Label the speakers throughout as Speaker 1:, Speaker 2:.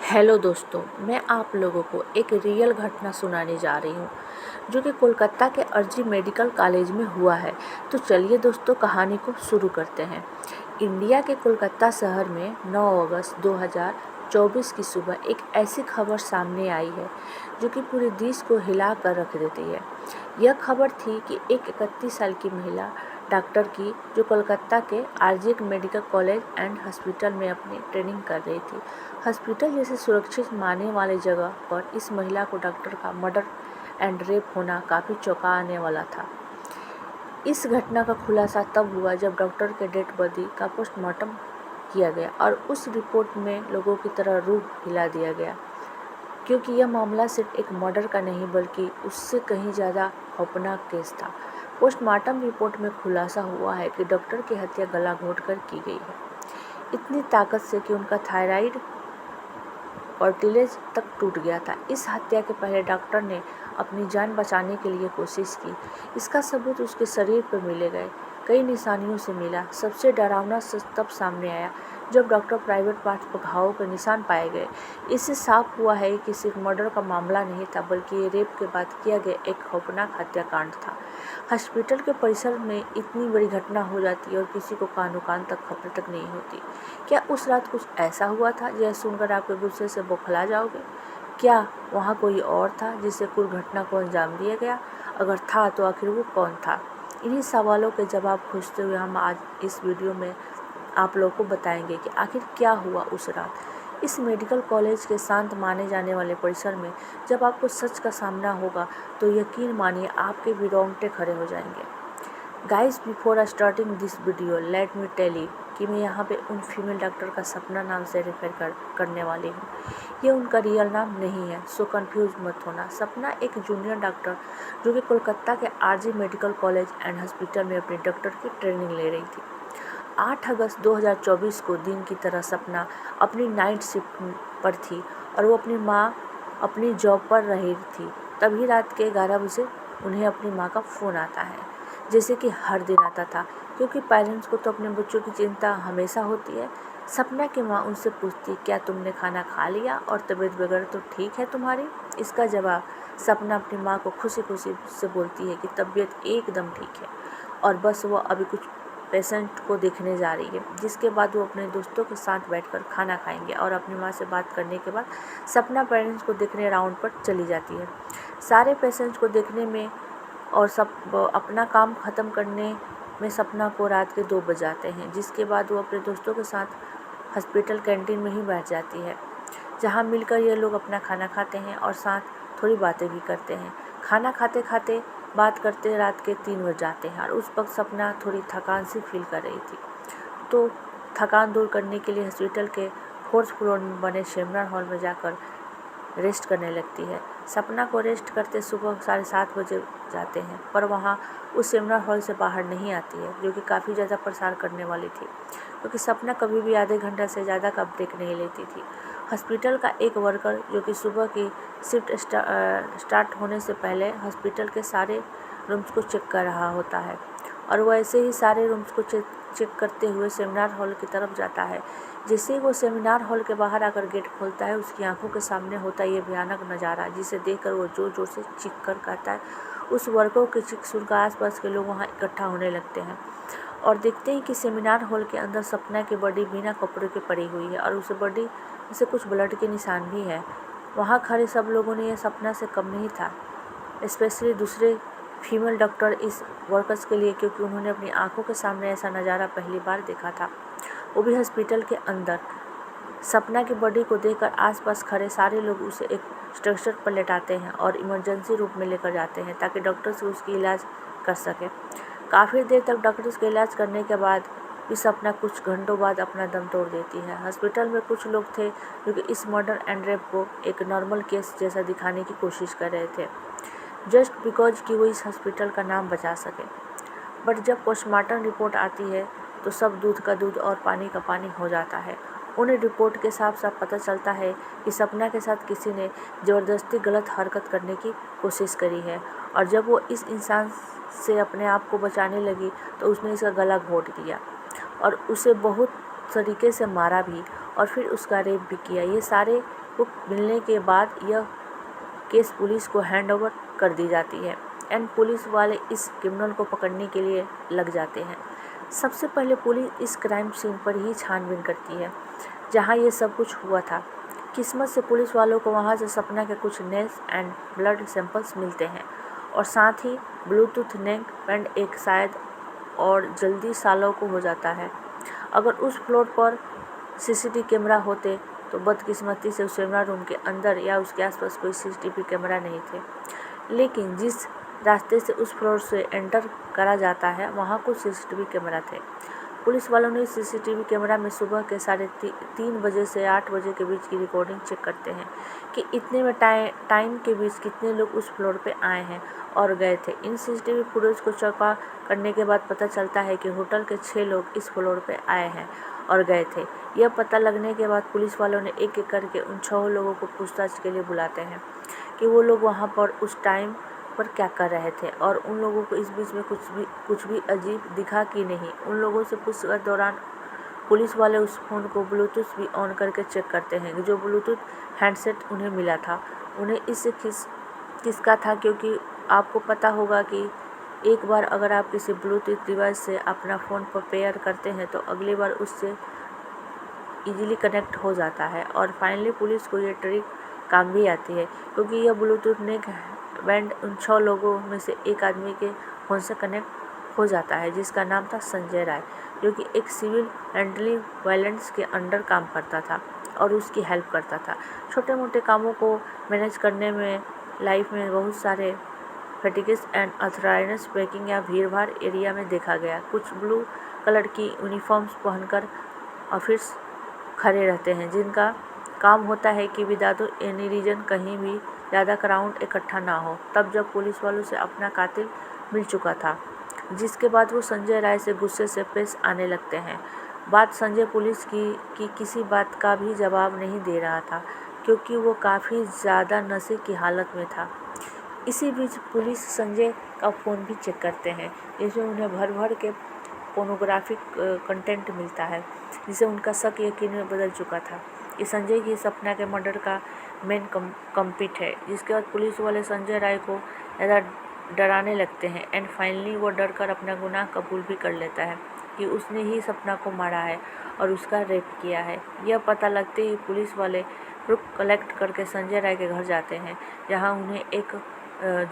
Speaker 1: Hello दोस्तों, मैं आप लोगों को एक रियल घटना सुनाने जा रही हूँ जो कि कोलकाता के अर्जी मेडिकल कॉलेज में हुआ है। तो चलिए दोस्तों, कहानी को शुरू करते हैं। इंडिया के कोलकाता शहर में 9 अगस्त 2024 की सुबह एक ऐसी खबर सामने आई है जो कि पूरे देश को हिला कर रख देती है। यह खबर थी कि एक 31 साल की महिला डॉक्टर की जो कोलकाता के RG medical college and hospital में अपनी ट्रेनिंग कर रही थी। हॉस्पिटल जैसे सुरक्षित मानने वाले जगह पर इस महिला को डॉक्टर का मर्डर एंड रेप होना काफ़ी चौंकाने वाला था। इस घटना का खुलासा तब हुआ जब डॉक्टर के डेड बॉडी का पोस्टमार्टम किया गया और उस रिपोर्ट में लोगों की तरह रूह हिला दिया गया, क्योंकि यह मामला सिर्फ एक मर्डर का नहीं बल्कि उससे कहीं ज़्यादा खौफनाक केस था। पोस्टमार्टम रिपोर्ट में खुलासा हुआ है कि डॉक्टर की हत्या गला घोंटकर की गई है, इतनी ताकत से कि उनका थायराइड कार्टिलेज तक टूट गया था। इस हत्या के पहले डॉक्टर ने अपनी जान बचाने के लिए कोशिश की। इसका सबूत उसके शरीर पर मिले गए कई निशानियों से मिला। सबसे डरावना सच तब सामने आया जब डॉक्टर प्राइवेट पार्ट्स पर घावों के निशान पाए गए। इससे साफ हुआ है कि सिर्फ मर्डर का मामला नहीं था, बल्कि ये रेप के बाद किया गया एक खौफनाक हत्याकांड था। हॉस्पिटल के परिसर में इतनी बड़ी घटना हो जाती है और किसी को कानो कान तक खबर तक नहीं होती। क्या उस रात कुछ ऐसा हुआ था यह सुनकर आपके गुस्से से बौखला जाओगे? क्या वहाँ कोई और था जिसे कुल घटना को अंजाम दिया गया? अगर था तो आखिर वो कौन था? इन्हीं सवालों के जवाब खोजते हुए हम आज इस वीडियो में आप लोगों को बताएंगे कि आखिर क्या हुआ उस रात इस मेडिकल कॉलेज के शांत माने जाने वाले परिसर में। जब आपको सच का सामना होगा तो यकीन मानिए आपके भी रोंगटे खड़े हो जाएंगे। Guys, before starting this video let me tell you कि मैं यहाँ पे उन फीमेल डॉक्टर का सपना नाम से रेफर करने वाली हूँ। ये उनका रियल नाम नहीं है, सो कंफ्यूज मत होना। सपना एक जूनियर डॉक्टर जो कि कोलकाता के RG medical college and hospital में अपनी डॉक्टर की ट्रेनिंग ले रही थी। 8 अगस्त 2024 को दिन की तरह सपना अपनी नाइट शिफ्ट पर थी और वो अपनी जॉब पर रही थी। तभी रात के 11 बजे उन्हें अपनी माँ का फ़ोन आता है, जैसे कि हर दिन आता था, क्योंकि पेरेंट्स को तो अपने बच्चों की चिंता हमेशा होती है। सपना की माँ उनसे पूछती, क्या तुमने खाना खा लिया और तबीयत वगैरह तो ठीक है तुम्हारी? इसका जवाब सपना अपनी माँ को खुशी खुशी से बोलती है कि तबीयत एकदम ठीक है और बस वो अभी कुछ पेशेंट को देखने जा रही है, जिसके बाद वो अपने दोस्तों के साथ बैठकर खाना खाएंगे। और अपनी माँ से बात करने के बाद सपना पेरेंट्स को देखने राउंड पर चली जाती है। सारे पेशेंट्स को देखने में और सब अपना काम ख़त्म करने में सपना को रात के 2 बज जाते हैं, जिसके बाद वो अपने दोस्तों के साथ हॉस्पिटल कैंटीन में ही बैठ जाती है, जहाँ मिलकर ये लोग अपना खाना खाते हैं और साथ थोड़ी बातें भी करते हैं। खाना खाते खाते बात करते रात के 3 बज जाते हैं और उस वक्त सपना थोड़ी थकान सी फील कर रही थी, तो थकान दूर करने के लिए हॉस्पिटल के 4th फ्लोर में बने सेमिनार हॉल में जाकर रेस्ट करने लगती है। सपना को रेस्ट करते सुबह 7:30 बजे जाते हैं, पर वहाँ उस सेमिनार हॉल से बाहर नहीं आती है, जो कि काफ़ी ज़्यादा परेशान करने वाली थी, क्योंकि सपना कभी भी आधे घंटे से ज़्यादा का ब्रेक नहीं लेती थी। हॉस्पिटल का एक वर्कर जो कि सुबह की शिफ्ट स्टार्ट होने से पहले हॉस्पिटल के सारे रूम्स को चेक कर रहा होता है और वो ऐसे ही सारे रूम्स को चेक करते हुए सेमिनार हॉल की तरफ जाता है। जैसे ही वो सेमिनार हॉल के बाहर आकर गेट खोलता है, उसकी आंखों के सामने होता है ये भयानक नज़ारा, जिसे देखकर वो जोर जोर से चीख कर कहता है। उस वर्कर की चीख सुनकर आसपास के लोग वहाँ इकट्ठा होने लगते हैं और देखते हैं कि सेमिनार हॉल के अंदर सपना की बॉडी बिना कपड़े के पड़ी हुई है और उस बॉडी से कुछ ब्लड के निशान भी है। वहाँ खड़े सब लोगों ने यह सपना से कम नहीं था, स्पेशली दूसरे फीमेल डॉक्टर इस वर्कर्स के लिए, क्योंकि उन्होंने अपनी आंखों के सामने ऐसा नज़ारा पहली बार देखा था, वो भी हॉस्पिटल के अंदर। सपना की बॉडी को देखकर आसपास खड़े सारे लोग उसे एक स्ट्रक्चर पर लेटाते हैं और इमरजेंसी रूम में लेकर जाते हैं ताकि डॉक्टर्स उसकी इलाज कर सके। काफ़ी देर तक डॉक्टर्स का इलाज करने के बाद भी सपना कुछ घंटों बाद अपना दम तोड़ देती है। हॉस्पिटल में कुछ लोग थे जो कि इस मर्डर एंड रेप को एक नॉर्मल केस जैसा दिखाने की कोशिश कर रहे थे, जस्ट बिकॉज कि वो इस हॉस्पिटल का नाम बचा सके। बट जब पोस्टमार्टम रिपोर्ट आती है तो सब दूध का दूध और पानी का पानी हो जाता है। उन्हें रिपोर्ट के साफ साफ पता चलता है कि सपना के साथ किसी ने ज़बरदस्ती गलत हरकत करने की कोशिश करी है और जब वो इस इंसान से अपने आप को बचाने लगी तो उसने इसका गला घोंट दिया और उसे बहुत तरीके से मारा भी और फिर उसका रेप भी किया। ये सारे को मिलने के बाद यह केस पुलिस को हैंड ओवर कर दी जाती है एंड पुलिस वाले इस क्रिमिनल को पकड़ने के लिए लग जाते हैं। सबसे पहले पुलिस इस क्राइम सीन पर ही छानबीन करती है जहां ये सब कुछ हुआ था। किस्मत से पुलिस वालों को वहां से सपना के कुछ नेल्स एंड ब्लड सैंपल्स मिलते हैं और साथ ही ब्लूटूथ नेक बैंड एक शायद और जल्दी सालों को हो जाता है। अगर उस फ्लोर पर सीसीटीवी कैमरा होते तो बदकिस्मती से उस सेमिनार रूम के अंदर या उसके आसपास कोई सीसीटीवी कैमरा नहीं थे, लेकिन जिस रास्ते से उस फ्लोर से एंटर करा जाता है वहाँ कुछ सीसीटीवी कैमरा थे। पुलिस वालों ने सीसीटीवी कैमरा में सुबह के 3:30 बजे से 8 बजे के बीच की रिकॉर्डिंग चेक करते हैं कि इतने में टाइम के बीच कितने लोग उस फ्लोर पे आए हैं और गए थे। इन सीसीटीवी फुटेज को चेक करने के बाद पता चलता है कि होटल के 6 लोग इस फ्लोर पे आए हैं और गए थे। यह पता लगने के बाद पुलिस वालों ने एक एक करके उन 6 लोगों को पूछताछ के लिए बुलाते हैं कि वो लोग वहाँ पर उस टाइम पर क्या कर रहे थे और उन लोगों को इस बीच में कुछ भी अजीब दिखा कि नहीं। उन लोगों से पूछताछ के दौरान पुलिस वाले उस फ़ोन को ब्लूटूथ भी ऑन करके चेक करते हैं कि जो ब्लूटूथ हैंडसेट उन्हें मिला था उन्हें इससे किसका था, क्योंकि आपको पता होगा कि एक बार अगर आप किसी ब्लूटूथ डिवाइस से अपना फ़ोन पर पेयर करते हैं तो अगली बार उससे इजीली कनेक्ट हो जाता है। और फाइनली पुलिस को ये ट्रिक काम भी आती है क्योंकि यह ब्लूटूथ नेक बैंड उन 6 लोगों में से एक आदमी के फ़ोन से कनेक्ट हो जाता है जिसका नाम था संजय राय, जो कि एक सिविल एंटी वायलेंस के अंडर काम करता था और उसकी हेल्प करता था। छोटे मोटे कामों को मैनेज करने में लाइफ में बहुत सारे फैटिग्स एंड अर्थराइटिस ब्रेकिंग या भीड़-भाड़ एरिया में देखा गया। कुछ ब्लू कलर की यूनिफॉर्म्स पहनकर ऑफिस खड़े रहते हैं जिनका काम होता है कि विदाउट एनी रीजन कहीं भी ज़्यादा क्राउड इकट्ठा ना हो। तब जब पुलिस वालों से अपना कातिल मिल चुका था, जिसके बाद वो संजय राय से गुस्से से पेश आने लगते हैं। बात संजय पुलिस की किसी बात का भी जवाब नहीं दे रहा था क्योंकि वो काफ़ी ज़्यादा नशे की हालत में था। इसी बीच पुलिस संजय का फ़ोन भी चेक करते हैं जिसमें उन्हें भर भर के पोर्नोग्राफिक कंटेंट मिलता है, जिसे उनका शक यकीन में बदल चुका था। ये संजय की सपना के मर्डर का मेन कंप्लीट है, जिसके बाद पुलिस वाले संजय राय को ज़्यादा डराने लगते हैं एंड फाइनली वो डर कर अपना गुनाह कबूल भी कर लेता है कि उसने ही सपना को मारा है और उसका रेप किया है। यह पता लगते ही पुलिस वाले प्रूफ कलेक्ट करके संजय राय के घर जाते हैं जहां उन्हें एक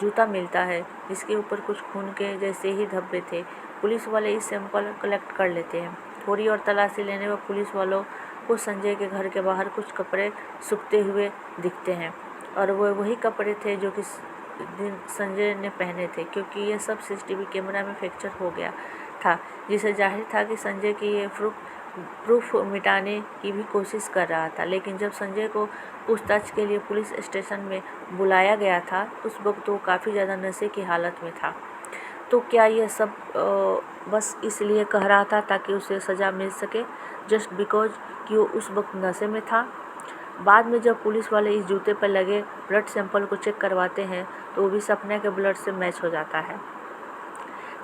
Speaker 1: जूता मिलता है जिसके ऊपर कुछ खून के जैसे ही धब्बे थे। पुलिस वाले इस सैंपल कलेक्ट कर लेते हैं। थोड़ी और तलाशी लेने पर पुलिस वालों को संजय के घर के बाहर कुछ कपड़े सूखते हुए दिखते हैं और वो वही कपड़े थे जो कि संजय ने पहने थे, क्योंकि ये सब सीसीटीवी कैमरा में फ्रैक्चर हो गया था, जिससे जाहिर था कि संजय की ये प्रूफ मिटाने की भी कोशिश कर रहा था। लेकिन जब संजय को पूछताछ के लिए पुलिस स्टेशन में बुलाया गया था उस वक्त वो काफ़ी ज़्यादा नशे की हालत में था। तो क्या यह सब बस इसलिए कह रहा था ताकि उसे सज़ा मिल सके, जस्ट बिकॉज कि वो उस वक्त नशे में था? बाद में जब पुलिस वाले इस जूते पर लगे ब्लड सैंपल को चेक करवाते हैं तो वो भी सपना के ब्लड से मैच हो जाता है।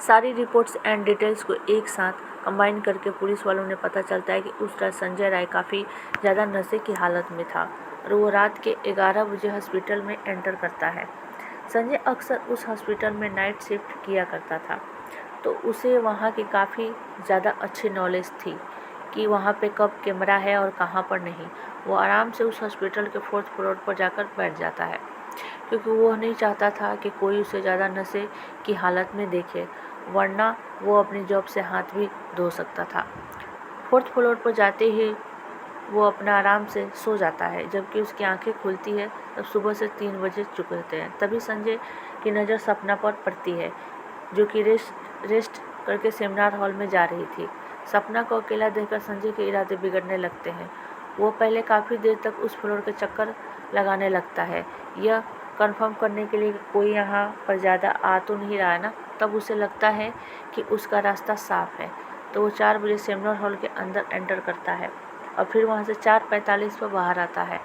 Speaker 1: सारी रिपोर्ट्स एंड डिटेल्स को एक साथ कंबाइन करके पुलिस वालों ने पता चलता है कि उस रात संजय राय काफ़ी ज़्यादा नशे की हालत में था और वो रात के 11 बजे हॉस्पिटल में एंटर करता है। संजय अक्सर उस हॉस्पिटल में नाइट शिफ्ट किया करता था, तो उसे वहाँ की काफ़ी ज़्यादा अच्छी नॉलेज थी कि वहाँ पे कब कैमरा है और कहाँ पर नहीं। वो आराम से उस हॉस्पिटल के 4th फ्लोर पर जाकर बैठ जाता है क्योंकि वो नहीं चाहता था कि कोई उसे ज़्यादा नशे की हालत में देखे, वरना वो अपनी जॉब से हाथ भी धो सकता था। 4th फ्लोर पर जाते ही वो अपना आराम से सो जाता है। जबकि उसकी आंखें खुलती है तब सुबह से 3 बजे चुके होते हैं। तभी संजय की नज़र सपना पर पड़ती है जो कि रेस्ट करके सेमिनार हॉल में जा रही थी। सपना को अकेला देखकर संजय के इरादे बिगड़ने लगते हैं। वो पहले काफ़ी देर तक उस फ्लोर के चक्कर लगाने लगता है, यह कंफर्म करने के लिए कि कोई यहाँ पर ज़्यादा आ तो नहीं रहा है ना। तब उसे लगता है कि उसका रास्ता साफ है, तो वो 4 बजे सेमिनार हॉल के अंदर एंटर करता है और फिर वहाँ से 4:45 पर बाहर आता है।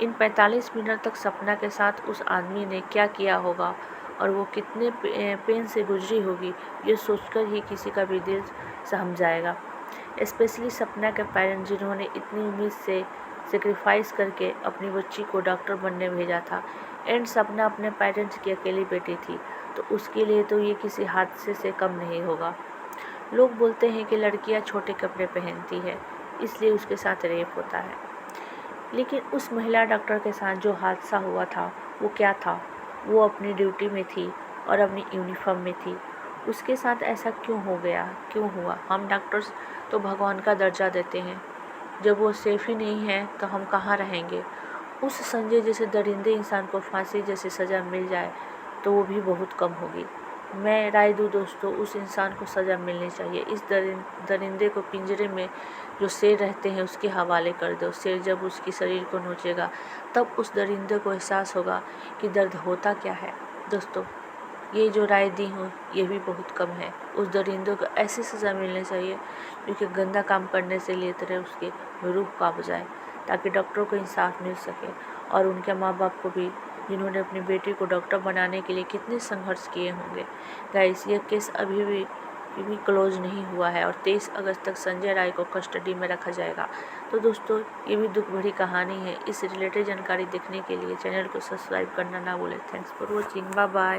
Speaker 1: इन 45 मिनट तक सपना के साथ उस आदमी ने क्या किया होगा और वो कितने पेन से गुजरी होगी, ये सोचकर ही किसी का भी दिल सहम जाएगा। स्पेशली सपना के पेरेंट्स जिन्होंने इतनी उम्मीद से सेक्रीफाइस करके अपनी बच्ची को डॉक्टर बनने भेजा था। एंड सपना अपने पेरेंट्स की अकेली बेटी थी, तो उसके लिए तो ये किसी हादसे से कम नहीं होगा। लोग बोलते हैं कि लड़कियां छोटे कपड़े पहनती है इसलिए उसके साथ रेप होता है, लेकिन उस महिला डॉक्टर के साथ जो हादसा हुआ था वो क्या था? वो अपनी ड्यूटी में थी और अपनी यूनिफॉर्म में थी। उसके साथ ऐसा क्यों हो गया, क्यों हुआ? हम डॉक्टर्स तो भगवान का दर्जा देते हैं, जब वो सेफ ही नहीं है तो हम कहाँ रहेंगे? उस संजय जैसे दरिंदे इंसान को फांसी जैसी सज़ा मिल जाए तो वो भी बहुत कम होगी। मैं राय दूँ दोस्तों, उस इंसान को सज़ा मिलनी चाहिए। इस दरिंदे को पिंजरे में जो शेर रहते हैं उसके हवाले कर दो। शेर जब उसकी शरीर को नोचेगा तब उस दरिंदे को एहसास होगा कि दर्द होता क्या है। दोस्तों, ये जो राय दी हूँ ये भी बहुत कम है। उस दरिंदे को ऐसी सज़ा मिलनी चाहिए क्योंकि गंदा काम करने से लिए तरह उसकी रूह काँप जाए, ताकि डॉक्टरों को इंसाफ मिल सके और उनके माँ बाप को भी, जिन्होंने अपनी बेटी को डॉक्टर बनाने के लिए कितने संघर्ष किए होंगे। गाइस, ये केस अभी भी क्लोज नहीं हुआ है और 23 अगस्त तक संजय राय को कस्टडी में रखा जाएगा। तो दोस्तों, ये भी दुख भरी कहानी है। इस रिलेटेड जानकारी देखने के लिए चैनल को सब्सक्राइब करना ना भूलें। Thanks for watching, bye bye.